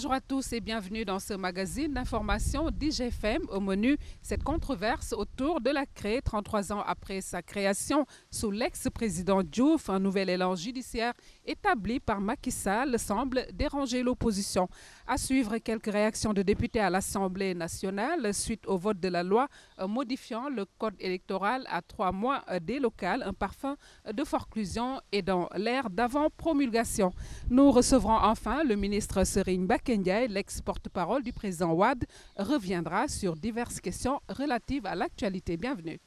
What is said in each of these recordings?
Bonjour à tous et bienvenue dans ce magazine d'information d'IGFM. Au menu, cette controverse autour de la CREI, 33 ans après sa création sous l'ex-président Diouf. Un nouvel élan judiciaire établi par Macky Sall semble déranger l'opposition. À suivre, quelques réactions de députés à l'Assemblée nationale suite au vote de la loi modifiant le code électoral à 3 mois des locales. Un parfum de forclusion est dans l'air d'avant promulgation. Nous recevrons enfin le ministre Serigne Mbacké Ndiaye, l'ex-porte-parole du président Wade, reviendra sur diverses questions relatives à l'actualité. Bienvenue.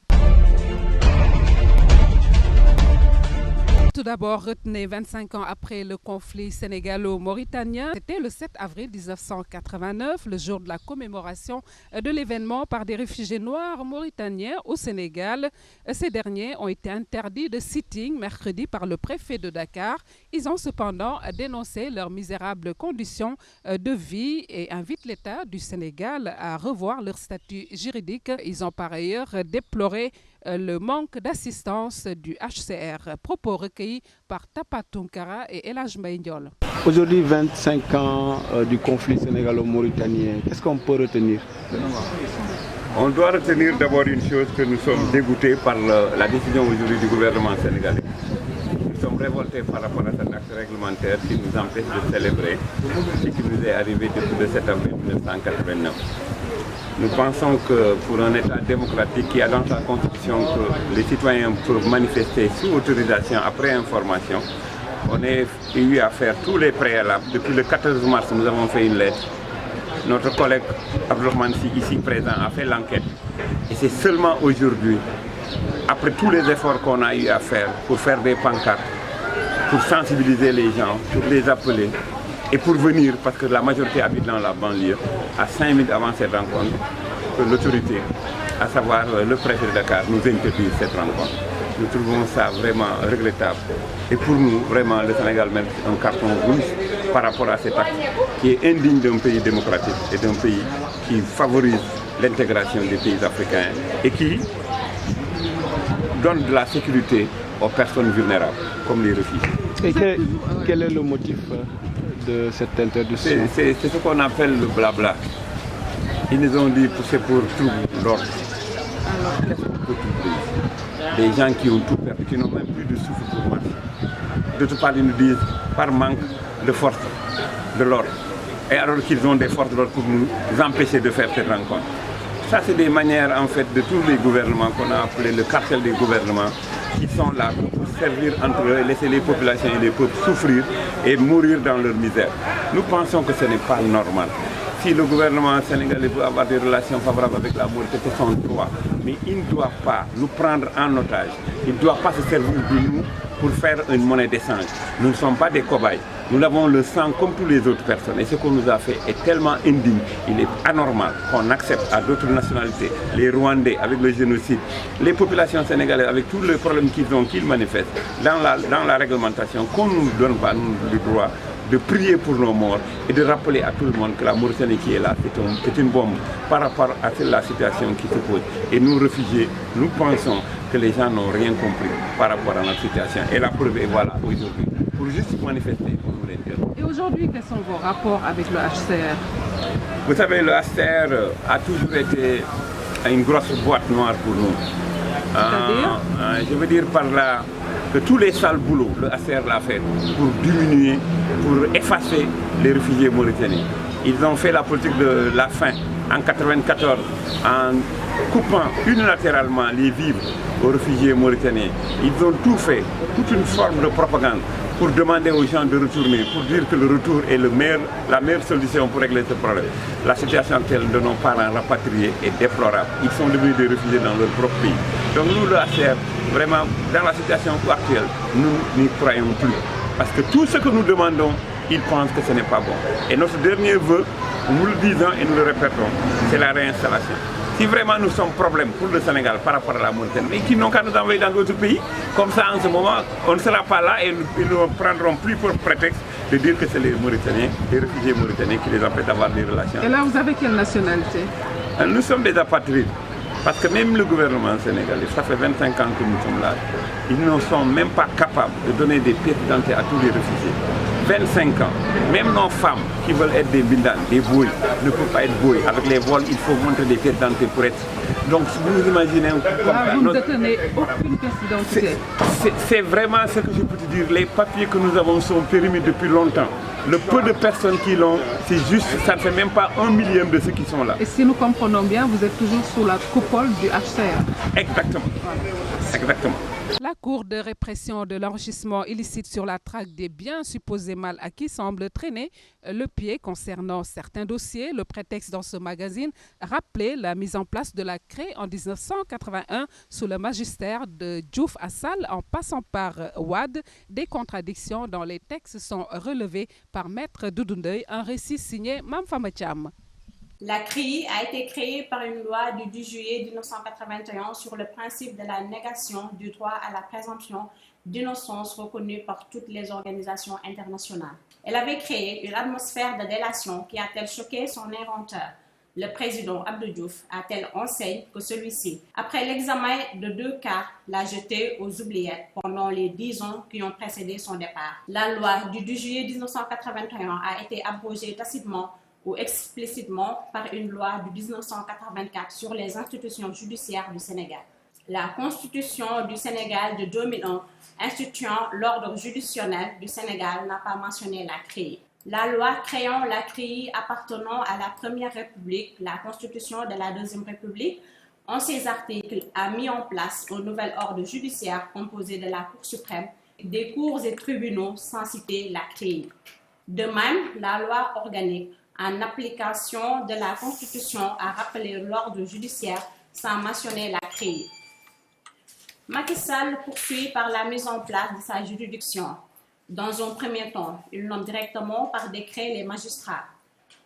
Tout d'abord, retenez 25 ans après le conflit sénégalo-mauritanien. C'était le 7 avril 1989, le jour de la commémoration de l'événement par des réfugiés noirs mauritaniens au Sénégal. Ces derniers ont été interdits de sitting mercredi par le préfet de Dakar. Ils ont cependant dénoncé leurs misérables conditions de vie et invitent l'État du Sénégal à revoir leur statut juridique. Ils ont par ailleurs déploré le manque d'assistance du HCR. Propos recueillis par Tapa Tunkara et El Hadj Mbaye Ndiol. Aujourd'hui, 25 ans du conflit sénégalo-mauritanien, qu'est-ce qu'on peut retenir? On doit retenir d'abord une chose, que nous sommes dégoûtés par la décision aujourd'hui du gouvernement sénégalais. Nous sommes révoltés par rapport à cet acte réglementaire qui nous empêche de célébrer ce qui nous est arrivé depuis le 7 avril 1989. Nous pensons que pour un État démocratique qui a dans sa constitution que les citoyens peuvent manifester sous autorisation après information, on a eu à faire tous les préalables. Depuis le 14 mars, nous avons fait une lettre. Notre collègue Abdourahmane Sy, ici présent, a fait l'enquête. Et c'est seulement aujourd'hui, après tous les efforts qu'on a eu à faire pour faire des pancartes, pour sensibiliser les gens, pour les appeler, et pour venir, parce que la majorité habite dans la banlieue, à 5 minutes avant cette rencontre, que l'autorité, à savoir le préfet de Dakar, nous interdit cette rencontre. Nous trouvons ça vraiment regrettable. Et pour nous, vraiment, le Sénégal met un carton rouge par rapport à cet acte qui est indigne d'un pays démocratique et d'un pays qui favorise l'intégration des pays africains et qui donne de la sécurité aux personnes vulnérables, comme les réfugiés. Et quel est le motif de cette interdiction? C'est ce qu'on appelle le blabla. Ils nous ont dit que c'est pour tout l'ordre. Alors, qu'est-ce qu'on peut trouver? Des gens qui ont tout perdu, qui n'ont même plus de souffle pour marcher. D'autre part, ils nous disent par manque de force de l'ordre. Et alors qu'ils ont des forces de l'ordre pour nous empêcher de faire cette rencontre. Ça, c'est des manières, en fait, de tous les gouvernements qu'on a appelé le cartel des gouvernements, qui sont là pour servir entre eux, laisser les populations et les peuples souffrir et mourir dans leur misère. Nous pensons que ce n'est pas normal. Si le gouvernement sénégalais veut avoir des relations favorables avec la Mauritanie, c'est son droit. Mais il ne doit pas nous prendre en otage. Il ne doit pas se servir de nous pour faire une monnaie d'échange. Nous ne sommes pas des cobayes. Nous avons le sang comme toutes les autres personnes. Et ce qu'on nous a fait est tellement indigne. Il est anormal qu'on accepte à d'autres nationalités, les Rwandais avec le génocide, les populations sénégalaises avec tous les problèmes qu'ils manifestent, dans la réglementation, qu'on ne nous donne pas le droit de prier pour nos morts et de rappeler à tout le monde que la Mauritanie qui est là, c'est une bombe par rapport à la situation qui se pose. Et nous, réfugiés, nous pensons que les gens n'ont rien compris par rapport à notre situation. Et la preuve est voilà aujourd'hui. Pour juste manifester, on nous l'interdit. Et aujourd'hui, quels sont vos rapports avec le HCR? Vous savez, le HCR a toujours été une grosse boîte noire pour nous. C'est-à-dire je veux dire par là que tous les sales boulots, le HCR l'a fait pour diminuer, pour effacer les réfugiés mauritaniens. Ils ont fait la politique de la faim en 1994 en coupant unilatéralement les vivres aux réfugiés mauritaniens. Ils ont tout fait, toute une forme de propagande pour demander aux gens de retourner, pour dire que le retour est la meilleure solution pour régler ce problème. La situation actuelle de nos parents rapatriés est déplorable. Ils sont devenus des réfugiés dans leur propre pays. Donc nous, le HCR, vraiment, dans la situation actuelle, nous n'y croyons plus. Parce que tout ce que nous demandons, ils pensent que ce n'est pas bon. Et notre dernier vœu, nous le disons et nous le répétons, c'est la réinstallation. Si vraiment nous sommes problème pour le Sénégal par rapport à la Mauritanie, mais qu'ils n'ont qu'à nous envoyer dans d'autres pays, comme ça en ce moment, on ne sera pas là et ils ne prendront plus pour prétexte de dire que c'est les Mauritaniens, les réfugiés mauritaniens qui les empêchent d'avoir des relations. Et là, vous avez quelle nationalité? Nous sommes des apatrides. Parce que même le gouvernement sénégalais, ça fait 25 ans que nous sommes là, ils ne sont même pas capables de donner des pièces d'identité à tous les réfugiés. 25 ans. Même nos femmes qui veulent être des bindan, des boys, ne peuvent pas être boys. Avec les vols, il faut montrer des pièces d'identité pour être. Donc, si vous imaginez un coup comme ça, vous ne détenez aucune pièce d'identité. c'est vraiment ce que je peux te dire. Les papiers que nous avons sont périmés depuis longtemps. Le peu de personnes qui l'ont, c'est juste, ça ne fait même pas 1/1000 de ceux qui sont là. Et si nous comprenons bien, vous êtes toujours sous la coupole du HCR. Exactement. Exactement. La Cour de répression de l'enrichissement illicite sur la traque des biens supposés mal acquis semble traîner le pied concernant certains dossiers. Le prétexte dans ce magazine rappelait la mise en place de la CREI en 1981 sous le magistère de Diouf Assal en passant par Wade. Des contradictions dans les textes sont relevées par Maître Doudou Ndoye, un récit signé Mame Fama Thiam. La CREI a été créée par une loi du 10 juillet 1981 sur le principe de la négation du droit à la présomption d'innocence reconnue par toutes les organisations internationales. Elle avait créé une atmosphère de délation qui a-t-elle choqué son inventeur, le président Abdou Diouf, à telle enseigne que celui-ci, après l'examen de 2 cas, l'a jeté aux oubliettes pendant les 10 ans qui ont précédé son départ. La loi du 10 juillet 1981 a été abrogée tacitement ou explicitement par une loi de 1984 sur les institutions judiciaires du Sénégal. La Constitution du Sénégal de 2001 instituant l'ordre juridictionnel du Sénégal n'a pas mentionné la CREI. La loi créant la CREI appartenant à la Première République, la Constitution de la Deuxième République, en ses articles, a mis en place un nouvel ordre judiciaire composé de la Cour suprême, des cours et tribunaux sans citer la CREI. De même, la loi organique en application de la Constitution a rappelé l'ordre judiciaire sans mentionner la CREI. Macky Sall poursuit par la mise en place de sa juridiction. Dans un premier temps, il nomme directement par décret les magistrats.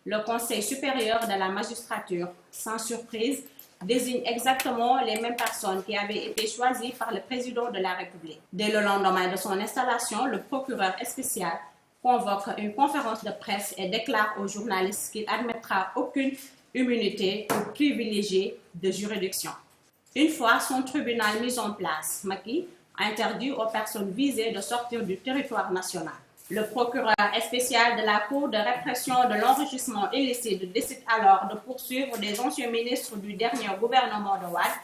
Le Conseil supérieur de la magistrature, sans surprise, désigne exactement les mêmes personnes qui avaient été choisies par le président de la République. Dès le lendemain de son installation, le procureur spécial convoque une conférence de presse et déclare aux journalistes qu'il n'admettra aucune immunité ou privilégié de juridiction. Une fois son tribunal mis en place, Macky interdit aux personnes visées de sortir du territoire national. Le procureur spécial de la Cour de répression de l'enrichissement illicite décide alors de poursuivre des anciens ministres du dernier gouvernement de Wade,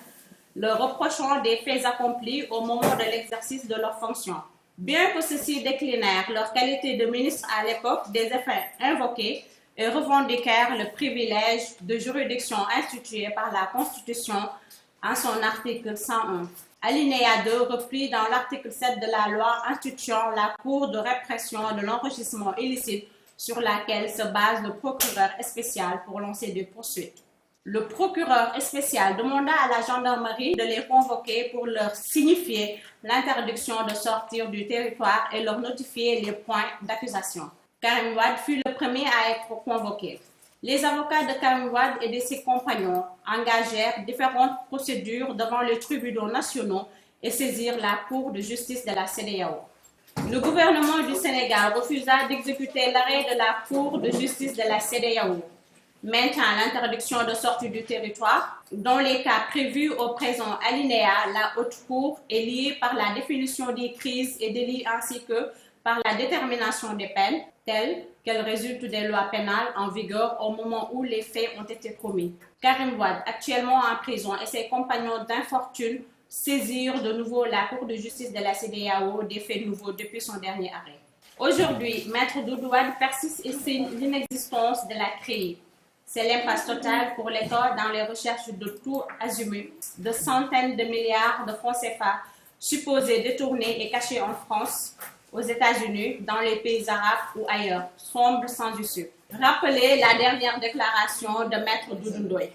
leur reprochant des faits accomplis au moment de l'exercice de leurs fonctions. Bien que ceux-ci déclinèrent leur qualité de ministre à l'époque des effets invoqués et revendiquèrent le privilège de juridiction institué par la Constitution en son article 101. Alinéa 2 repris dans l'article 7 de la loi instituant la Cour de répression de l'enrichissement illicite sur laquelle se base le procureur spécial pour lancer des poursuites. Le procureur spécial demanda à la gendarmerie de les convoquer pour leur signifier l'interdiction de sortir du territoire et leur notifier les points d'accusation. Karim Wade fut le premier à être convoqué. Les avocats de Karim Wade et de ses compagnons engagèrent différentes procédures devant les tribunaux nationaux et saisirent la Cour de justice de la CEDEAO. Le gouvernement du Sénégal refusa d'exécuter l'arrêt de la Cour de justice de la CEDEAO, maintenant l'interdiction de sortie du territoire. Dans les cas prévus au présent alinéa, la Haute Cour est liée par la définition des crises et délits ainsi que par la détermination des peines, telles qu'elles résultent des lois pénales en vigueur au moment où les faits ont été commis. Karim Wade, actuellement en prison, et ses compagnons d'infortune saisirent de nouveau la Cour de justice de la CEDEAO des faits nouveaux depuis son dernier arrêt. Aujourd'hui, Maître Doudou Wade persiste et signe l'inexistence de la CREI. C'est l'impasse totale pour l'État dans les recherches de tout azimut, de centaines de milliards de francs CFA supposés détournés et cachés en France, aux États-Unis, dans les pays arabes ou ailleurs, semble sans issue. Rappelez la dernière déclaration de Maître Doudou Ndoye.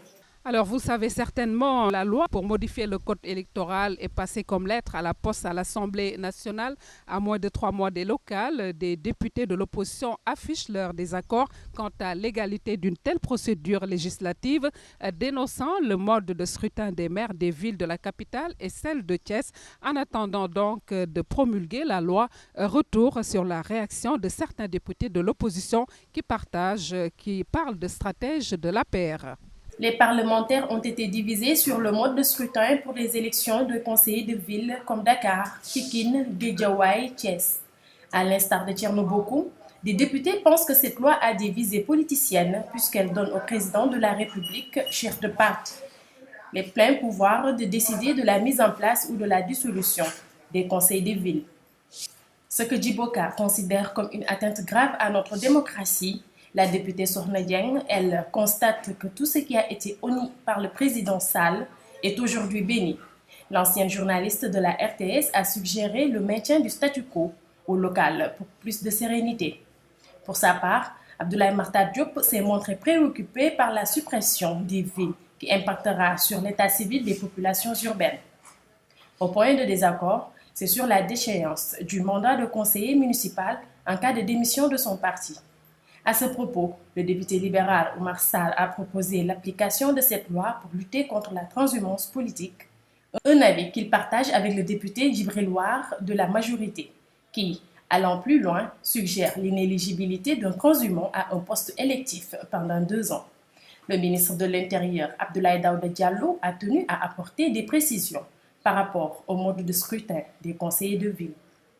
Alors, vous savez certainement, la loi pour modifier le code électoral est passée comme lettre à la poste à l'Assemblée nationale. À moins de 3 mois des locales, des députés de l'opposition affichent leur désaccord quant à l'égalité d'une telle procédure législative, dénonçant le mode de scrutin des maires des villes de la capitale et celle de Thiès. En attendant donc de promulguer la loi, retour sur la réaction de certains députés de l'opposition qui parlent de stratège de l'APR. Les parlementaires ont été divisés sur le mode de scrutin pour les élections de conseillers de villes comme Dakar, Pikine, Guédiawaye, Thiès. À l'instar de Thierno Bocoum, Des députés pensent que cette loi a des visées politiciennes puisqu'elle donne au président de la République, chef de parti, les pleins pouvoirs de décider de la mise en place ou de la dissolution des conseils des villes. Ce que Djiboka considère comme une atteinte grave à notre démocratie, la députée Sokhna Dieng, elle constate que tout ce qui a été honni par le président Sall est aujourd'hui béni. L'ancienne journaliste de la RTS a suggéré le maintien du statu quo au local pour plus de sérénité. Pour sa part, Abdoulaye Makhtar Diop s'est montré préoccupé par la suppression des villes qui impactera sur l'état civil des populations urbaines. Au point de désaccord, c'est sur la déchéance du mandat de conseiller municipal en cas de démission de son parti. À ce propos, le député libéral Oumar Sarr a proposé l'application de cette loi pour lutter contre la transhumance politique, un avis qu'il partage avec le député Djibril War de la majorité, qui, allant plus loin, suggère l'inéligibilité d'un transhumant à un poste électif pendant 2 ans. Le ministre de l'Intérieur, Abdoulaye Daouda Diallo, a tenu à apporter des précisions par rapport au mode de scrutin des conseillers de ville.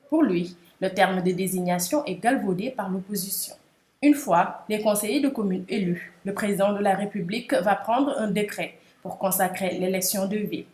Pour lui, le terme de désignation est galvaudé par l'opposition. Une fois les conseillers de communes élus, le président de la République va prendre un décret pour consacrer l'élection de ville.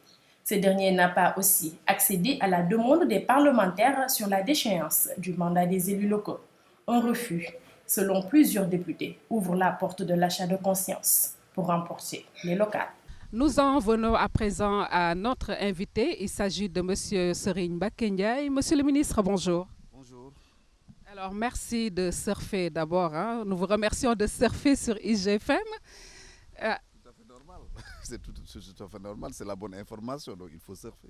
Ce dernier n'a pas aussi accédé à la demande des parlementaires sur la déchéance du mandat des élus locaux. Un refus, selon plusieurs députés, ouvre la porte de l'achat de conscience pour remporter les locales. Nous en venons à présent à notre invité. Il s'agit de M. Serigne Mbacké Ndiaye. Monsieur le ministre, bonjour. Bonjour. Alors, merci de surfer d'abord. Nous vous remercions de surfer sur IGFM. Tout à fait normal. C'est tout à fait normal. C'est la bonne information, donc il faut surfer.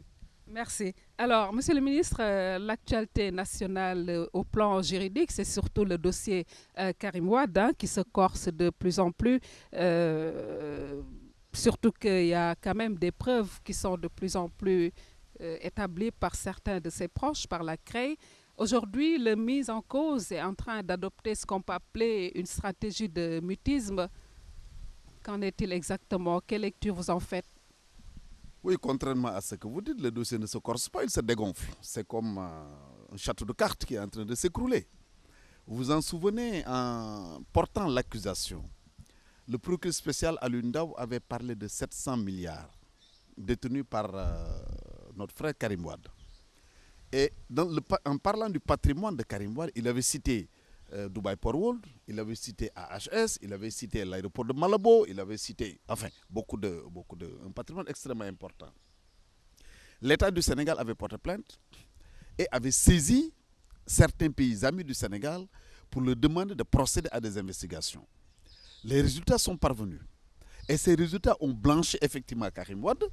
Merci. Alors, Monsieur le ministre, l'actualité nationale au plan juridique, c'est surtout le dossier Karim Wade qui se corse de plus en plus. Surtout qu'il y a quand même des preuves qui sont de plus en plus établies par certains de ses proches, par la CREI. Aujourd'hui, le mis en cause est en train d'adopter ce qu'on peut appeler une stratégie de mutisme. Qu'en est-il exactement? Quelle lecture vous en faites? Oui, contrairement à ce que vous dites, le dossier ne se corse pas, il se dégonfle. C'est comme un château de cartes qui est en train de s'écrouler. Vous vous en souvenez, en portant l'accusation, le procureur spécial Alioune Ndao avait parlé de 700 milliards détenus par notre frère Karim Wade. Et en parlant du patrimoine de Karim Wade, il avait cité Dubai Port World, il avait cité AHS, il avait cité l'aéroport de Malabo, il avait cité, enfin, un patrimoine extrêmement important. L'État du Sénégal avait porté plainte et avait saisi certains pays amis du Sénégal pour leur demander de procéder à des investigations. Les résultats sont parvenus. Et ces résultats ont blanchi effectivement Karim Wade,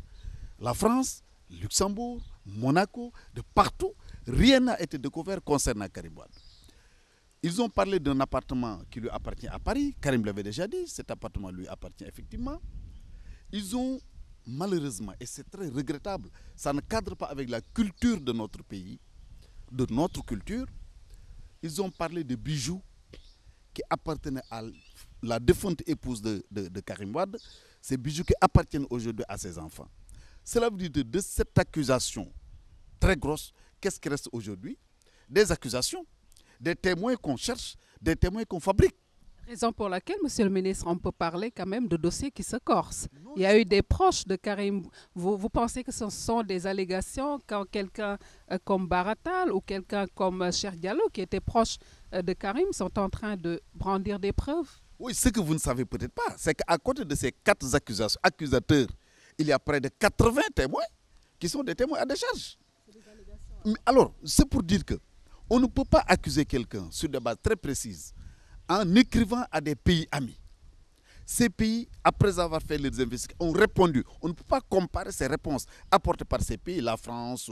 la France, Luxembourg, Monaco, de partout. Rien n'a été découvert concernant Karim Wade. Ils ont parlé d'un appartement qui lui appartient à Paris. Karim l'avait déjà dit, cet appartement lui appartient effectivement. Ils ont malheureusement, et c'est très regrettable, ça ne cadre pas avec la culture de notre pays, de notre culture. Ils ont parlé de bijoux qui appartenaient à la défunte épouse de Karim Wade, ces bijoux qui appartiennent aujourd'hui à ses enfants. Cela veut dire de cette accusation très grosse, qu'est-ce qui reste aujourd'hui? Des accusations, des témoins qu'on cherche, des témoins qu'on fabrique. Raison pour laquelle, Monsieur le ministre, on peut parler quand même de dossiers qui se corsent. Il y a eu des proches de Karim. Vous pensez que ce sont des allégations quand quelqu'un comme Baratal ou quelqu'un comme Cheikh Diallo, qui était proche de Karim, sont en train de brandir des preuves? Oui, ce que vous ne savez peut-être pas, c'est qu'à côté de ces 4 accusateurs, il y a près de 80 témoins qui sont des témoins à décharge. Alors, c'est pour dire qu'on ne peut pas accuser quelqu'un sur des bases très précises en écrivant à des pays amis. Ces pays, après avoir fait les investigations, ont répondu. On ne peut pas comparer ces réponses apportées par ces pays, la France,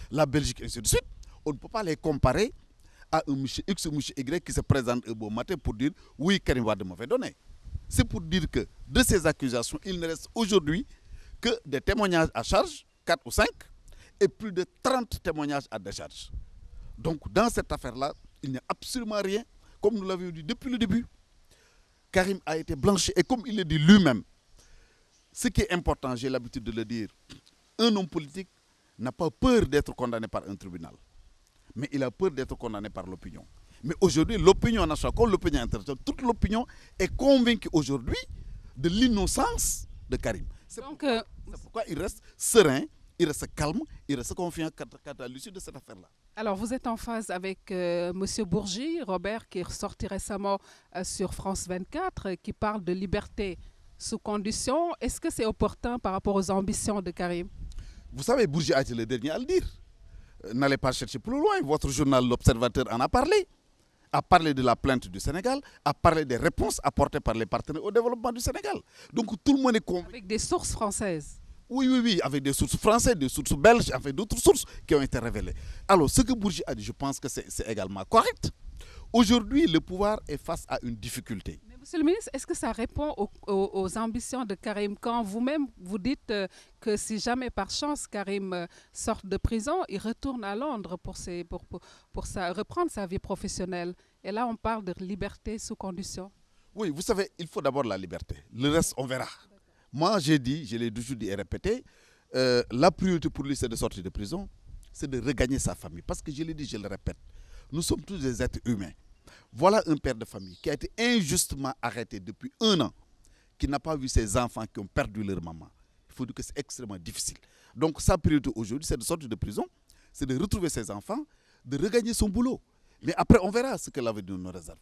la Belgique, et ainsi de suite. On ne peut pas les comparer à un monsieur X ou monsieur Y qui se présente un beau matin pour dire « Oui, Karim Wade m'a fait donner ». C'est pour dire que de ces accusations, il ne reste aujourd'hui que des témoignages à charge, 4 ou 5, et plus de 30 témoignages à décharge. Donc, dans cette affaire-là, il n'y a absolument rien, comme nous l'avions dit depuis le début. Karim a été blanchi, et comme il le dit lui-même, ce qui est important, j'ai l'habitude de le dire, un homme politique n'a pas peur d'être condamné par un tribunal, mais il a peur d'être condamné par l'opinion. Mais aujourd'hui, l'opinion nationale, comme l'opinion internationale, toute l'opinion est convaincue aujourd'hui de l'innocence de Karim. C'est pourquoi il reste serein, il reste calme, il reste confiant quant à l'issue de cette affaire-là. Alors, vous êtes en phase avec M. Bourgi, Robert, qui est ressorti récemment sur France 24, qui parle de liberté sous condition. Est-ce que c'est opportun par rapport aux ambitions de Karim? Vous savez, Bourgi a été le dernier à le dire. N'allez pas chercher plus loin. Votre journal, L'Observateur, en a parlé de la plainte du Sénégal, a parlé des réponses apportées par les partenaires au développement du Sénégal. Donc tout le monde est convaincu. Avec des sources françaises. Oui, avec des sources françaises, des sources belges, avec d'autres sources qui ont été révélées. Alors, ce que Bourgi a dit, je pense que c'est également correct. Aujourd'hui, le pouvoir est face à une difficulté. Mais Monsieur le ministre, est-ce que ça répond aux ambitions de Karim quand vous-même vous dites que si jamais par chance Karim sort de prison, il retourne à Londres pour reprendre sa vie professionnelle? Et là, on parle de liberté sous condition. Oui, vous savez, il faut d'abord la liberté. Le reste, on verra. Moi, j'ai dit, je l'ai toujours dit et répété, la priorité pour lui, c'est de sortir de prison, c'est de regagner sa famille. Parce que je l'ai dit, je le répète, nous sommes tous des êtres humains. Voilà un père de famille qui a été injustement arrêté depuis 1 an, qui n'a pas vu ses enfants qui ont perdu leur maman. Il faut dire que c'est extrêmement difficile. Donc sa priorité aujourd'hui, c'est de sortir de prison, c'est de retrouver ses enfants, de regagner son boulot. Mais après, on verra ce que l'avenir nous réserve.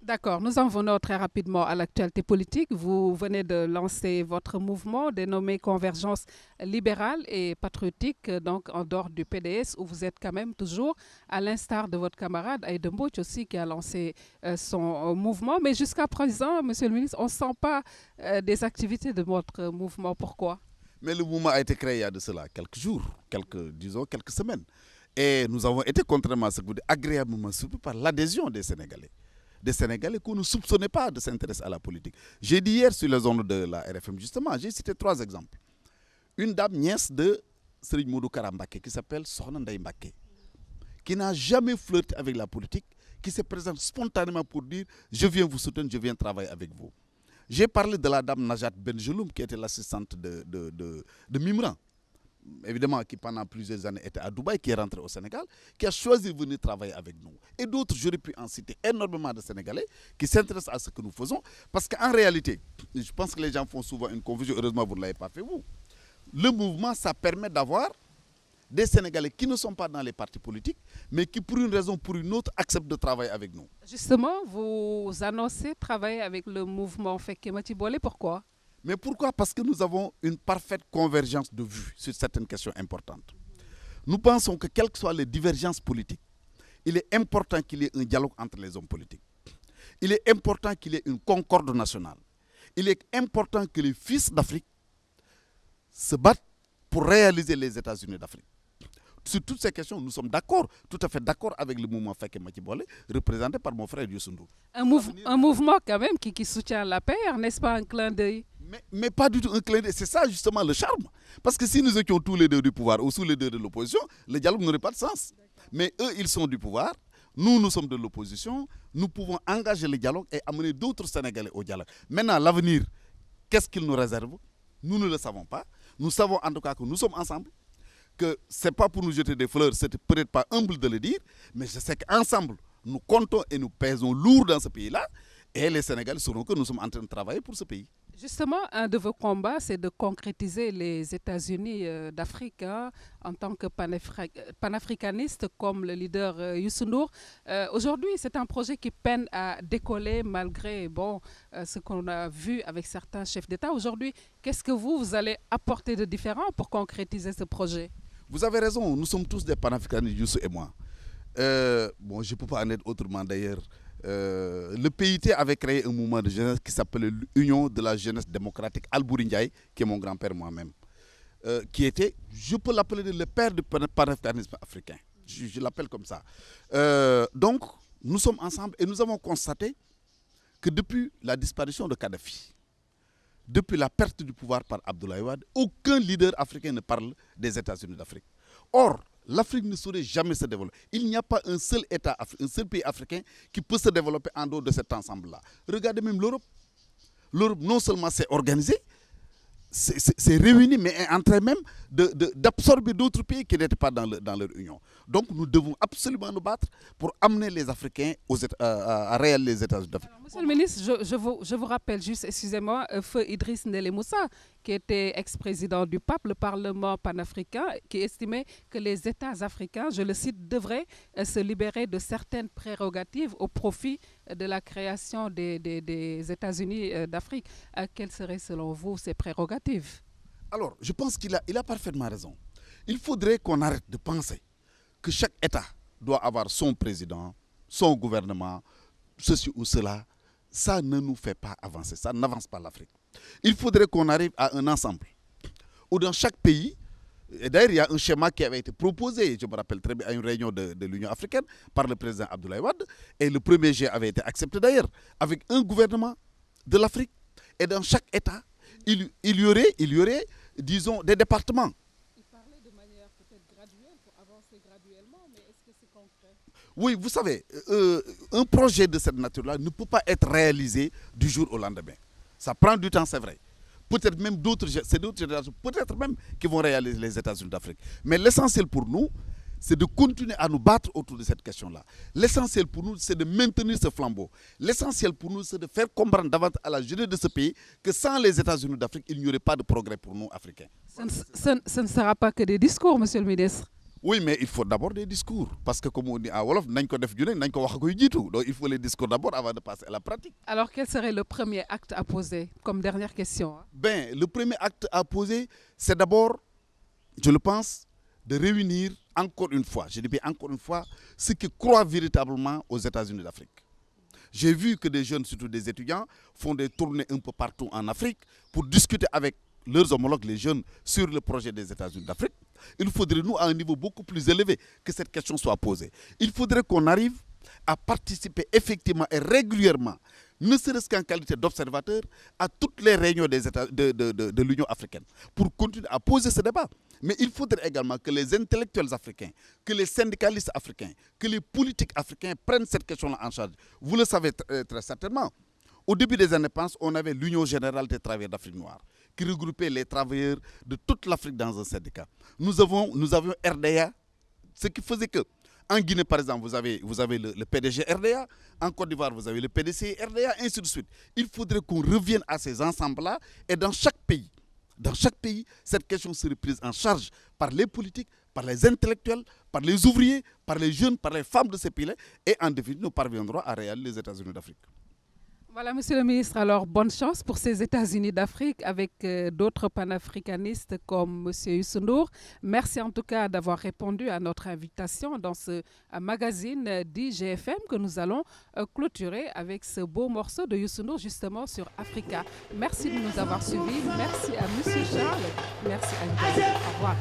D'accord, nous en venons très rapidement à l'actualité politique. Vous venez de lancer votre mouvement dénommé Convergence libérale et patriotique, donc en dehors du PDS, où vous êtes quand même toujours, à l'instar de votre camarade Aïda Mbodj aussi, qui a lancé son mouvement. Mais jusqu'à présent, Monsieur le ministre, on ne sent pas des activités de votre mouvement. Pourquoi? Mais le mouvement a été créé il y a de cela quelques jours, quelques semaines. Et nous avons été, contrairement à ce que vous dites, agréablement surpris par l'adhésion des Sénégalais. Des Sénégalais qu'on ne soupçonnait pas de s'intéresser à la politique. J'ai dit hier sur les ondes de la RFM, justement, j'ai cité 3 exemples. Une dame nièce de Serigne Modou Kara Mbacké qui s'appelle Sokhna Ndeye Mbacké, qui n'a jamais flirté avec la politique, qui se présente spontanément pour dire « je viens vous soutenir, je viens travailler avec vous ». J'ai parlé de la dame Najat Benjeloum, qui était l'assistante de Mimran, évidemment, qui pendant plusieurs années était à Dubaï, qui est rentré au Sénégal, qui a choisi de venir travailler avec nous. Et d'autres, j'aurais pu en citer énormément de Sénégalais qui s'intéressent à ce que nous faisons. Parce qu'en réalité, je pense que les gens font souvent une confusion, heureusement vous ne l'avez pas fait vous. Le mouvement, ça permet d'avoir des Sénégalais qui ne sont pas dans les partis politiques, mais qui pour une raison ou pour une autre acceptent de travailler avec nous. Justement, vous annoncez travailler avec le mouvement Fekke Mati Bolé, pourquoi? Mais pourquoi? Parce que nous avons une parfaite convergence de vues sur certaines questions importantes. Nous pensons que quelles que soient les divergences politiques, il est important qu'il y ait un dialogue entre les hommes politiques. Il est important qu'il y ait une concorde nationale. Il est important que les fils d'Afrique se battent pour réaliser les États-Unis d'Afrique. Sur toutes ces questions, nous sommes d'accord, tout à fait d'accord avec le mouvement Fekke Mati Bolé, représenté par mon frère Youssou Ndour. Un mouvement quand même qui soutient la paix, n'est-ce pas un clin d'œil? Mais pas du tout un clin d'œil. C'est ça justement le charme. Parce que si nous étions tous les deux du pouvoir ou sous les deux de l'opposition, le dialogue n'aurait pas de sens. Mais eux, ils sont du pouvoir. Nous sommes de l'opposition. Nous pouvons engager le dialogue et amener d'autres Sénégalais au dialogue. Maintenant, l'avenir, qu'est-ce qu'il nous réserve? Nous ne le savons pas. Nous savons en tout cas que nous sommes ensemble. Que ce n'est pas pour nous jeter des fleurs, c'est peut-être pas humble de le dire, mais je sais qu'ensemble, nous comptons et nous pèsons lourd dans ce pays-là. Et les Sénégalais sauront que nous sommes en train de travailler pour ce pays. Justement, un de vos combats, c'est de concrétiser les États-Unis d'Afrique en tant que panafricaniste, comme le leader Youssou Ndour. Aujourd'hui, c'est un projet qui peine à décoller malgré ce qu'on a vu avec certains chefs d'État. Aujourd'hui, qu'est-ce que vous allez apporter de différent pour concrétiser ce projet? Vous avez raison, nous sommes tous des panafricanistes, Youssou et moi. Je ne peux pas en être autrement d'ailleurs. Le PIT avait créé un mouvement de jeunesse qui s'appelait l'Union de la jeunesse démocratique Albouri Ndiaye, qui est mon grand-père moi-même, qui était, je peux l'appeler le père du panafricanisme africain. Je l'appelle comme ça. Donc, nous sommes ensemble et nous avons constaté que depuis la disparition de Kadhafi, depuis la perte du pouvoir par Abdoulaye Wade, aucun leader africain ne parle des États-Unis d'Afrique. Or, l'Afrique ne saurait jamais se développer. Il n'y a pas un seul État, un seul pays africain qui peut se développer en dehors de cet ensemble-là. Regardez même l'Europe. L'Europe non seulement s'est organisée, s'est réuni, mais est en train même d'absorber d'autres pays qui n'étaient pas dans leur union. Donc nous devons absolument nous battre pour amener les Africains à réaliser les États-Unis d'Afrique. Monsieur le ministre, je vous rappelle juste, excusez-moi, Feu Idriss Ndélé Moussa, qui était ex-président du PAP, le Parlement panafricain, qui estimait que les États africains, je le cite, devraient se libérer de certaines prérogatives au profit de la création des États-Unis d'Afrique. Quelles seraient selon vous ces prérogatives? Alors, je pense qu'il a parfaitement raison. Il faudrait qu'on arrête de penser que chaque État doit avoir son président, son gouvernement, ceci ou cela. Ça ne nous fait pas avancer, ça n'avance pas l'Afrique. Il faudrait qu'on arrive à un ensemble où dans chaque pays, et d'ailleurs il y a un schéma qui avait été proposé, je me rappelle très bien, à une réunion de l'Union africaine par le président Abdoulaye Wade, et le premier jet avait été accepté d'ailleurs, avec un gouvernement de l'Afrique, et dans chaque État, il y aurait, disons, des départements. Il parlait de manière peut-être graduelle, pour avancer graduellement, mais est-ce que c'est concret? Oui, vous savez, un projet de cette nature-là ne peut pas être réalisé du jour au lendemain. Ça prend du temps, c'est vrai. Peut-être même c'est d'autres générations, peut-être même qui vont réaliser les États-Unis d'Afrique. Mais l'essentiel pour nous, c'est de continuer à nous battre autour de cette question-là. L'essentiel pour nous, c'est de maintenir ce flambeau. L'essentiel pour nous, c'est de faire comprendre davantage à la jeunesse de ce pays que sans les États-Unis d'Afrique, il n'y aurait pas de progrès pour nous, Africains. Ce ne sera pas que des discours, monsieur le ministre. Oui, mais il faut d'abord des discours. Parce que comme on dit à Wolof, donc il faut les discours d'abord avant de passer à la pratique. Alors, quel serait le premier acte à poser comme dernière question? Ben, le premier acte à poser, c'est d'abord, je le pense, de réunir encore une fois, je dis bien encore une fois, ceux qui croient véritablement aux États-Unis d'Afrique. J'ai vu que des jeunes, surtout des étudiants, font des tournées un peu partout en Afrique pour discuter avec leurs homologues, les jeunes, sur le projet des États-Unis d'Afrique. Il faudrait, nous, à un niveau beaucoup plus élevé, que cette question soit posée. Il faudrait qu'on arrive à participer effectivement et régulièrement, ne serait-ce qu'en qualité d'observateur, à toutes les réunions de l'Union africaine, pour continuer à poser ce débat. Mais il faudrait également que les intellectuels africains, que les syndicalistes africains, que les politiques africains prennent cette question-là en charge. Vous le savez très certainement. Au début des indépendances, on avait l'Union générale des travailleurs d'Afrique noire, qui regroupait les travailleurs de toute l'Afrique dans un syndicat. Nous avions RDA, ce qui faisait que, en Guinée par exemple, vous avez le PDG RDA, en Côte d'Ivoire vous avez le PDC RDA, ainsi de suite. Il faudrait qu'on revienne à ces ensembles-là, et dans chaque pays, cette question serait prise en charge par les politiques, par les intellectuels, par les ouvriers, par les jeunes, par les femmes de ces pays-là, et en définitive, nous parviendrons à réaliser les États-Unis d'Afrique. Voilà, monsieur le ministre, alors bonne chance pour ces États-Unis d'Afrique avec d'autres panafricanistes comme monsieur Youssou N'Dour. Merci en tout cas d'avoir répondu à notre invitation dans ce magazine d'IGFM que nous allons clôturer avec ce beau morceau de Youssou N'Dour justement sur Africa. Merci de nous avoir suivis. Merci à monsieur Charles. Merci à vous. Au revoir.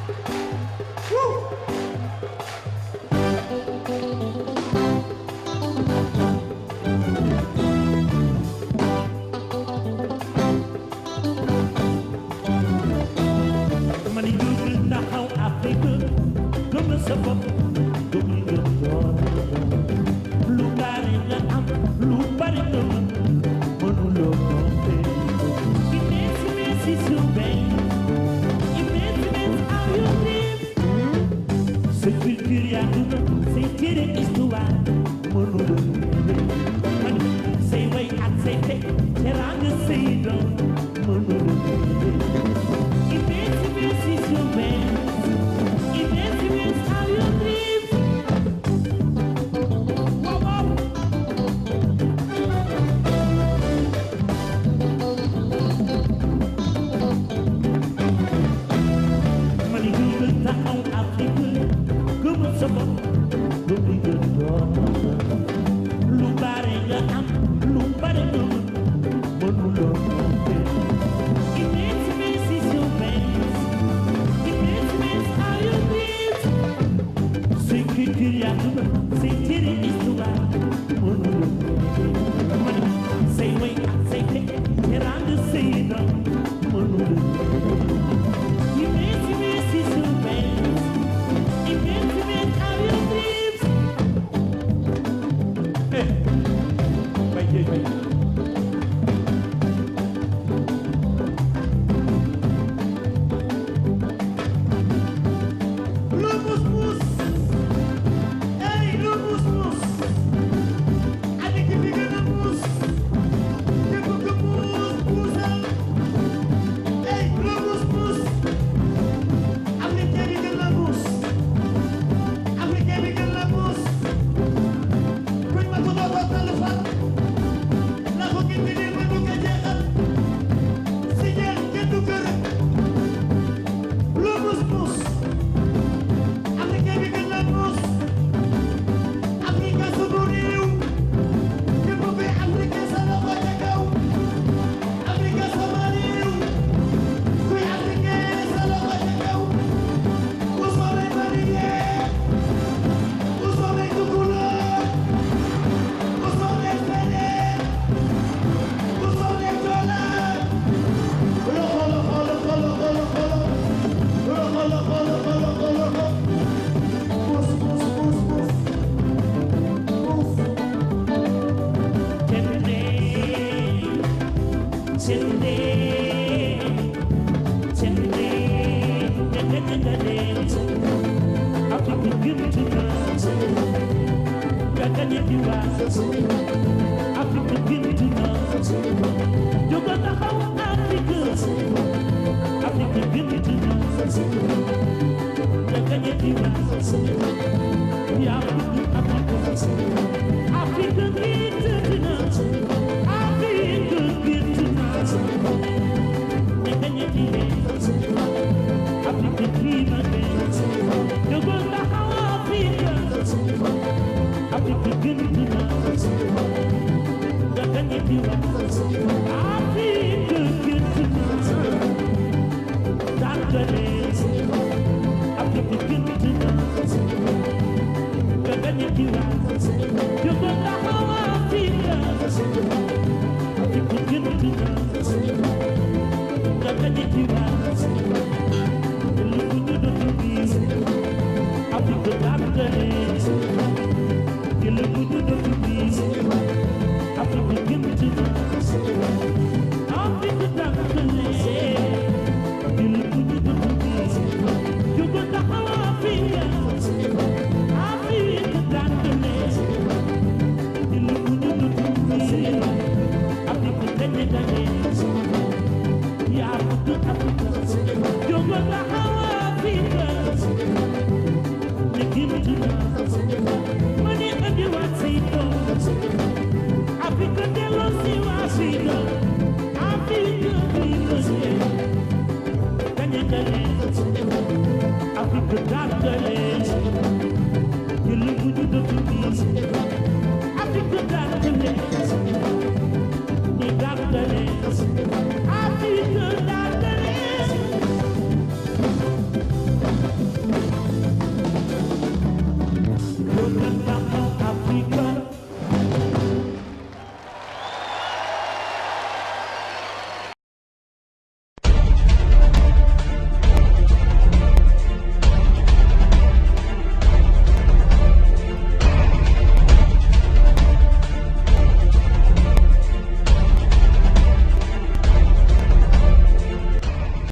Africa,